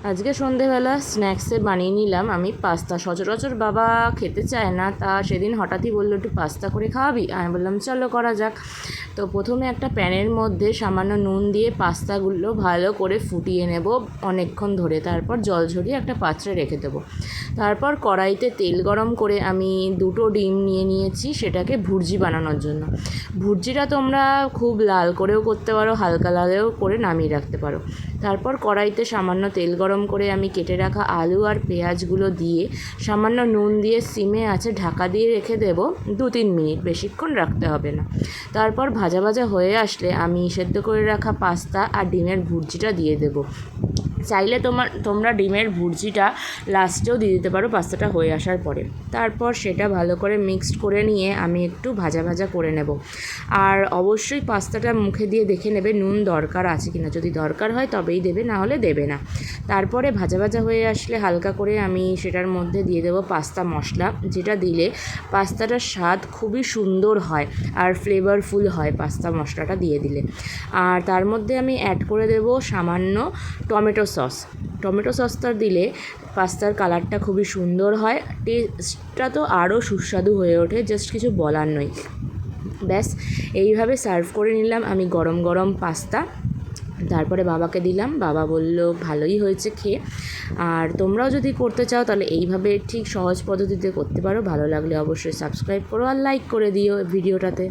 আজকে সন্ধেবেলা স্ন্যাক্সে বানিয়ে নিলাম আমি পাস্তা। সচরাচর বাবা খেতে চায় না, তা সেদিন হঠাৎই বললো একটু পাস্তা করে খাওয়াবি। আমি বললাম চলো করা যাক। তো প্রথমে একটা প্যানের মধ্যে সামান্য নুন দিয়ে পাস্তাগুলো ভালো করে ফুটিয়ে নেব অনেকক্ষণ ধরে, তারপর জল ঝরিয়ে একটা পাত্রে রেখে দেবো। তারপর কড়াইতে তেল গরম করে আমি 2টো ডিম নিয়ে নিয়েছি সেটাকে ভুর্জি বানানোর জন্য। ভুর্জিটা তোমরা খুব লাল করেও করতে পারো, হালকা লালেও করে নামিয়ে রাখতে পারো। তারপর কড়াইতে সামান্য তেল গরম করে আমি কেটে রাখা আলু আর পেঁয়াজগুলো দিয়ে সামান্য নুন দিয়ে সিমে আছে ঢাকা দিয়ে রেখে দেব 2-3 মিনিট, বেশিক্ষণ রাখতে হবে না। তারপর ভাজা ভাজা হয়ে আসলে আমি সেদ্ধ করে রাখা পাস্তা আর ডিমের ভুর্জিটা দিয়ে দেব। চাইলে তোমরা ডিমের ভুর্জিটা লাস্টেও দিয়ে দিতে পারো পাস্তাটা হয়ে আসার পরে। তারপর সেটা ভালো করে মিক্সড করে নিয়ে আমি একটু ভাজা ভাজা করে নেব। আর অবশ্যই পাস্তাটা মুখে দিয়ে দেখে নেবে নুন দরকার আছে কিনা, যদি দরকার হয় তবেই দেবে, না হলে দেবে না। তারপরে ভাজা ভাজা হয়ে আসলে হালকা করে আমি সেটার মধ্যে দিয়ে দেবো পাস্তা মশলা, যেটা দিলে পাস্তাটার স্বাদ খুবই সুন্দর হয় আর ফ্লেভারফুল হয় পাস্তা মশলাটা দিয়ে দিলে। আর তার মধ্যে আমি অ্যাড করে দেবো সামান্য টমেটো সসটা দিলে পাস্তার কালারটা খুবই সুন্দর হয়, টেস্টটা তো আরও সুস্বাদু হয়ে ওঠে, জাস্ট কিছু বলার নয়। ব্যাস এইভাবে সার্ভ করে নিলাম আমি গরম গরম পাস্তা। তারপরে বাবাকে দিলাম, বাবা বলল ভালোই হয়েছে খেয়ে। আর তোমরাও যদি করতে চাও তাহলে এইভাবে ঠিক সহজ পদ্ধতিতে করতে পারো। ভালো লাগলে অবশ্যই সাবস্ক্রাইব করো আর লাইক করে দিও ভিডিওটাতে।